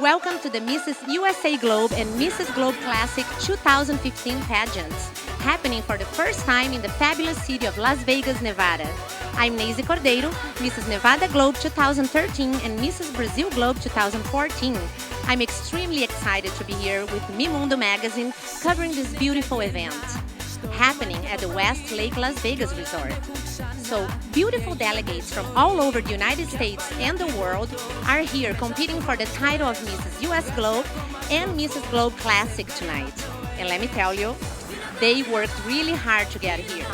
Welcome to the Mrs. USA Globe and Mrs. Globe Classic 2015 pageants, happening for the first time in the fabulous city of Las Vegas, Nevada. I'm Neise Cordeiro, Mrs. Nevada Globe 2013 and Mrs. Brazil Globe 2014. I'm extremely excited to be here with Mi Mundo magazine covering this beautiful event, happening at the West Lake Las Vegas Resort. So, beautiful delegates from all over the United States and the world are here competing for the title of Mrs. US Globe and Mrs. Globe Classic tonight. And let me tell you, they worked really hard to get here.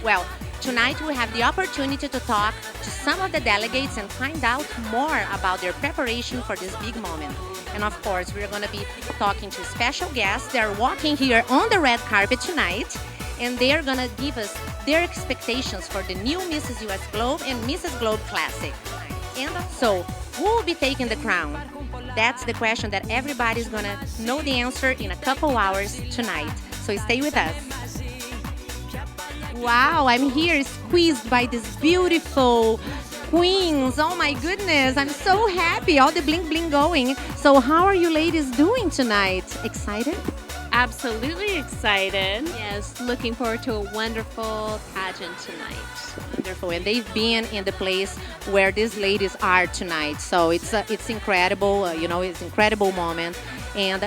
Well, tonight we have the opportunity to talk to some of the delegates and find out more about their preparation for this big moment. And of course, we're going to be talking to special guests. They're walking here on the red carpet tonight, and they're going to give us their expectations for the new Mrs. US Globe and Mrs. Globe Classic. And so, who will be taking the crown? That's the question that everybody's going to know the answer in a couple hours tonight. So stay with us. Wow, I'm here squeezed by these beautiful queens. Oh my goodness, I'm so happy. All the bling bling going. So how are you ladies doing tonight? Excited? Absolutely excited. Yes. Looking forward to a wonderful pageant tonight. Wonderful. And they've been in the place where these ladies are tonight. So it's incredible, it's an incredible moment. And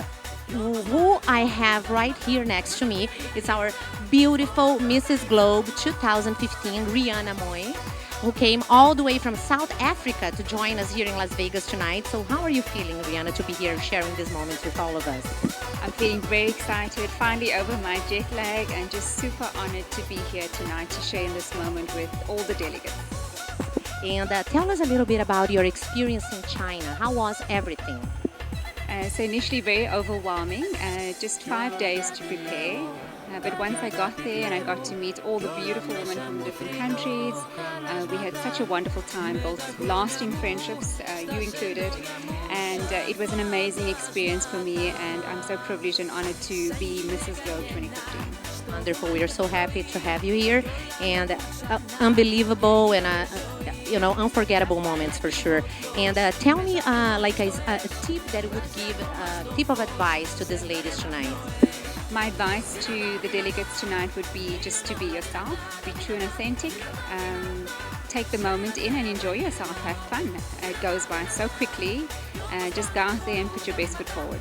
who I have right here next to me is our beautiful Mrs. Globe 2015, Rihanna Moy, who came all the way from South Africa to join us here in Las Vegas tonight. So how are you feeling, Rihanna, to be here sharing these moments with all of us? I'm feeling very excited, finally over my jet lag, and just super honored to be here tonight to share in this moment with all the delegates. And tell us a little bit about your experience in China. How was everything? So initially very overwhelming, just 5 days to prepare. But once I got there and I got to meet all the beautiful women from different countries, we had such a wonderful time, both lasting friendships, you included, and it was an amazing experience for me, and I'm so privileged and honored to be Mrs. Globe 2015. Wonderful. We are so happy to have you here, and unbelievable and unforgettable moments for sure. And tell me like a tip that would give a tip of advice to these ladies tonight. My advice to the delegates tonight would be just to be yourself, be true and authentic, take the moment in and enjoy yourself, have fun. It goes by so quickly, just go out there and put your best foot forward.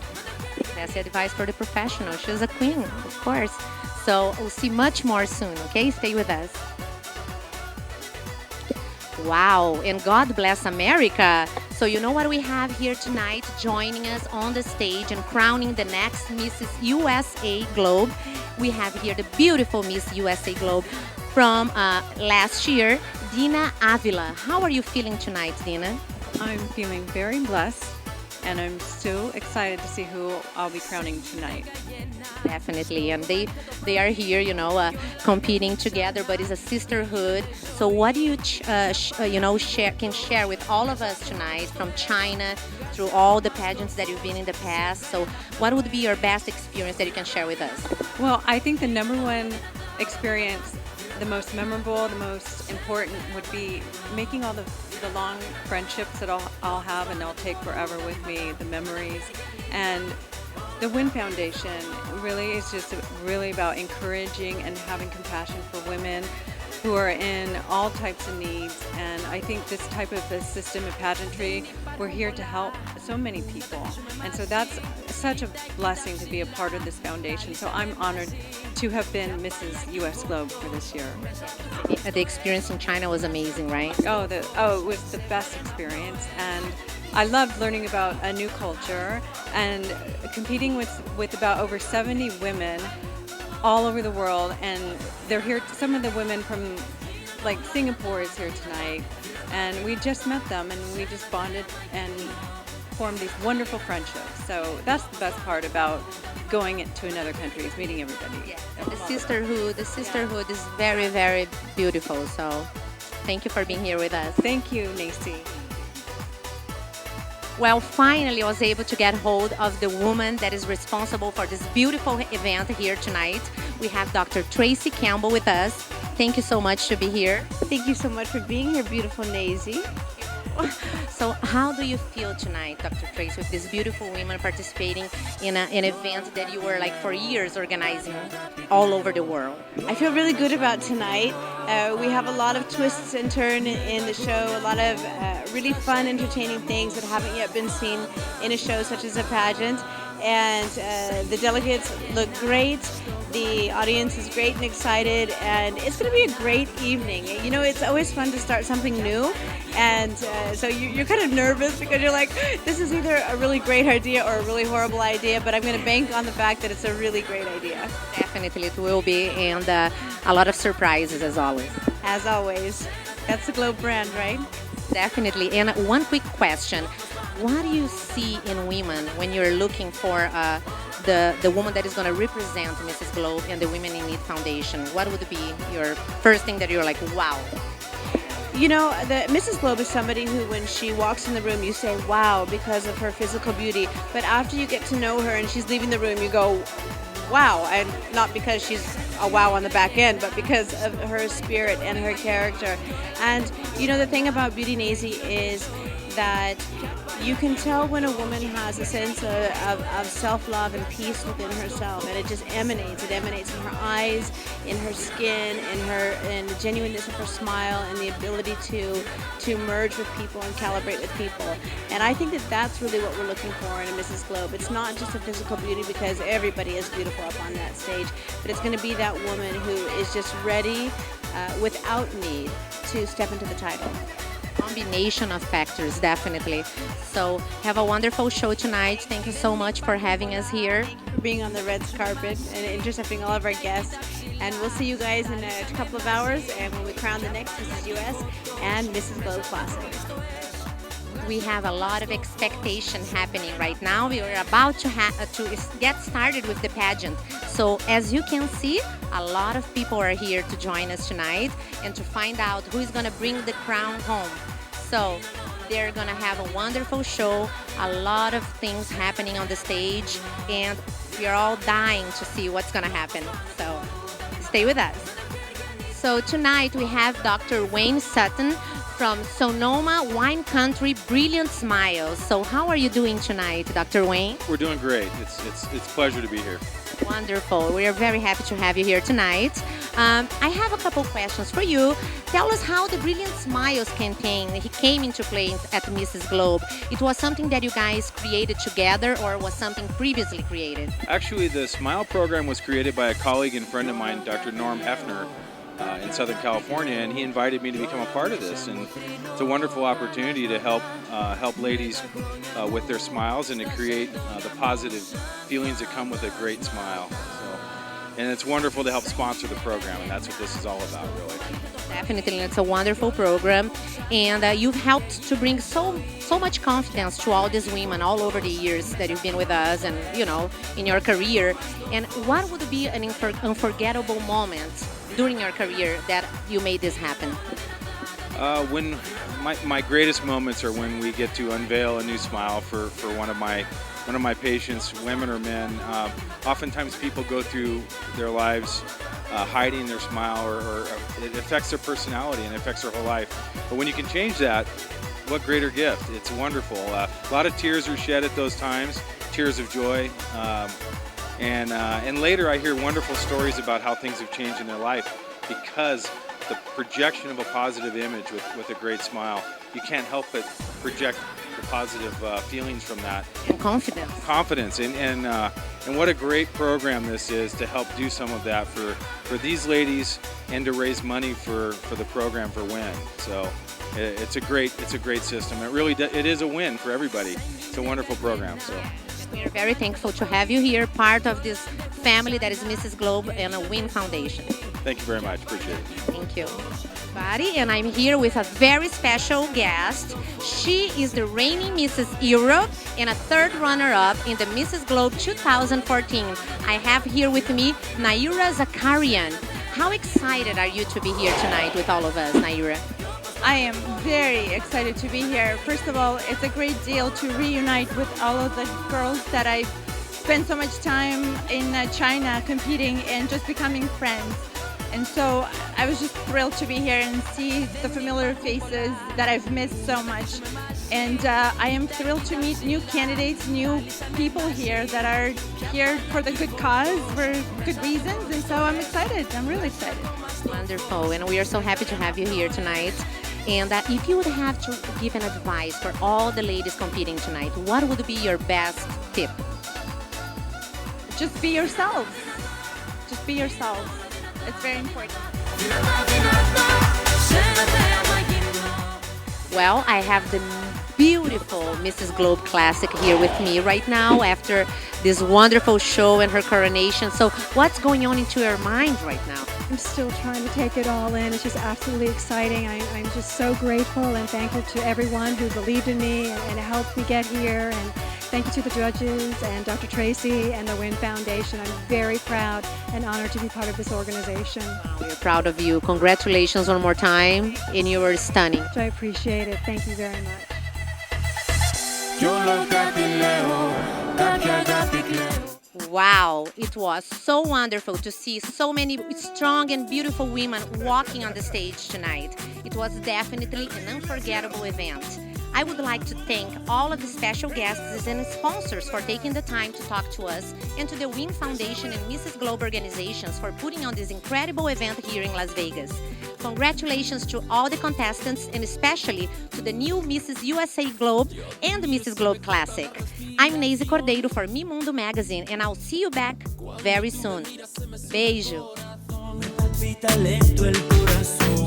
That's the advice for the professional. She's a queen, of course. So we'll see much more soon, okay? Stay with us. Wow, and God bless America. So you know what we have here tonight, joining us on the stage and crowning the next Mrs. USA Globe. We have here the beautiful Miss USA Globe from last year, Dina Avila. How are you feeling tonight, Dina? I'm feeling very blessed, and I'm so excited to see who I'll be crowning tonight. Definitely, and they are here, competing together, but it's a sisterhood. So what do you can share with all of us tonight from China through all the pageants that you've been in the past? So what would be your best experience that you can share with us? Well, I think the number one experience, the most memorable, the most important would be making all the long friendships that I'll have and I'll take forever with me, the memories. And the W.I.N Foundation really is just really about encouraging and having compassion for women who are in all types of needs. And I think this type of a system of pageantry, we're here to help so many people. And so that's such a blessing to be a part of this foundation. So I'm honored to have been Mrs. US Globe for this year. The experience in China was amazing, right? It was the best experience. And I loved learning about a new culture and competing with about over 70 women all over the world, and they're here. Some of the women from like Singapore is here tonight, and we just met them and we just bonded and formed these wonderful friendships. So that's the best part about going into another country, is meeting everybody. Yeah. The sisterhood is very, very beautiful. So thank you for being here with us. Thank you, Neise. Well, finally I was able to get hold of the woman that is responsible for this beautiful event here tonight. We have Dr. Tracy Campbell with us. Thank you so much to be here. Thank you so much for being here, beautiful Neise. So how do you feel tonight, Dr. Trace, with these beautiful women participating in an event that you were like for years organizing all over the world? I feel really good about tonight. We have a lot of twists and turns in the show, a lot of really fun, entertaining things that haven't yet been seen in a show such as a pageant. And the delegates look great. The audience is great and excited, and it's going to be a great evening. You know, it's always fun to start something new, and so you're kind of nervous because you're like, this is either a really great idea or a really horrible idea, but I'm going to bank on the fact that it's a really great idea. Definitely it will be, and a lot of surprises as always. As always. That's the Globe brand, right? Definitely. And one quick question. What do you see in women when you're looking for the woman that is going to represent Mrs. Globe and the Women in Need Foundation? What would be your first thing that you're like, wow? You know, the Mrs. Globe is somebody who, when she walks in the room, you say, wow, because of her physical beauty. But after you get to know her and she's leaving the room, you go, wow. And not because she's a wow on the back end, but because of her spirit and her character. And, you know, the thing about Beauty Neise is that you can tell when a woman has a sense of self-love and peace within herself, and it just emanates. It emanates in her eyes, in her skin, in the genuineness of her smile, and the ability to merge with people and calibrate with people. And I think that that's really what we're looking for in a Mrs. Globe. It's not just a physical beauty, because everybody is beautiful up on that stage, but it's going to be that woman who is just ready, without need, to step into the title. Combination of factors, definitely. So have a wonderful show tonight. Thank you so much for having us here. Being on the red carpet and intercepting all of our guests. And we'll see you guys in a couple of hours, and when we crown the next Mrs. US and Mrs. Globe Classic. We have a lot of expectation happening right now. We are about to get started with the pageant. So as you can see, a lot of people are here to join us tonight and to find out who is going to bring the crown home. So they're going to have a wonderful show, a lot of things happening on the stage, and we are all dying to see what's going to happen. So stay with us. So tonight we have Dr. W.I.N. Sutton from Sonoma Wine Country Brilliant Smiles. So how are you doing tonight, Dr. W.I.N.? We're doing great. It's a pleasure to be here. Wonderful. We are very happy to have you here tonight. I have a couple questions for you. Tell us how the Brilliant Smiles campaign came into play at Mrs. Globe. It was something that you guys created together, or was something previously created? Actually, the SMILE program was created by a colleague and friend of mine, Dr. Norm Hefner, in Southern California, and he invited me to become a part of this. And it's a wonderful opportunity to help ladies with their smiles and to create the positive feelings that come with a great smile. And it's wonderful to help sponsor the program, and that's what this is all about, really. Definitely, it's a wonderful program, and you've helped to bring so much confidence to all these women all over the years that you've been with us, and in your career. And what would be an unforgettable moment during your career that you made this happen? When my greatest moments are when we get to unveil a new smile for one of my patients, women or men. Oftentimes people go through their lives hiding their smile, or it affects their personality and it affects their whole life. But when you can change that, what greater gift. It's wonderful. A lot of tears are shed at those times, tears of joy. And later I hear wonderful stories about how things have changed in their life because the projection of a positive image with a great smile. You can't help but project the positive feelings from that. And confidence. Confidence. And what a great program this is to help do some of that for these ladies and to raise money for the program for W.I.N. So it's a great system. It is a win for everybody. It's a wonderful program. So we are very thankful to have you here, part of this family that is Mrs. Globe and a W.I.N. Foundation. Thank you very much. Appreciate it. Thank you. Buddy, and I'm here with a very special guest. She is the reigning Mrs. Europe and a third runner-up in the Mrs. Globe 2014. I have here with me Naira Zakarian. How excited are you to be here tonight with all of us, Naira? I am very excited to be here. First of all, it's a great deal to reunite with all of the girls that I spent so much time in China competing and just becoming friends. And so I was just thrilled to be here and see the familiar faces that I've missed so much. And I am thrilled to meet new candidates, new people here that are here for the good cause, for good reasons. And so I'm excited. I'm really excited. Wonderful, and we are so happy to have you here tonight. And if you would have to give an advice for all the ladies competing tonight, what would be your best tip? Just be yourselves. Just be yourselves. It's very important. Well, I have the beautiful Mrs. Globe Classic here with me right now after this wonderful show and her coronation. So what's going on into your mind right now? I'm still trying to take it all in. It's just absolutely exciting. I'm just so grateful and thankful to everyone who believed in me and helped me get here. And thank you to the judges and Dr. Tracy and the W.I.N Foundation. I'm very proud and honored to be part of this organization. We're proud of you. Congratulations one more time, and you were stunning. I appreciate it. Thank you very much. Wow, it was so wonderful to see so many strong and beautiful women walking on the stage tonight. It was definitely an unforgettable event. I would like to thank all of the special guests and sponsors for taking the time to talk to us, and to the W.I.N Foundation and Mrs. Globe organizations for putting on this incredible event here in Las Vegas. Congratulations to all the contestants, and especially to the new Mrs. USA Globe and Mrs. Globe Classic. I'm Neise Cordeiro for Mi Mundo Magazine, and I'll see you back very soon. Beijo!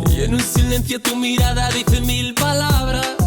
Y en un silencio tu mirada dice mil palabras.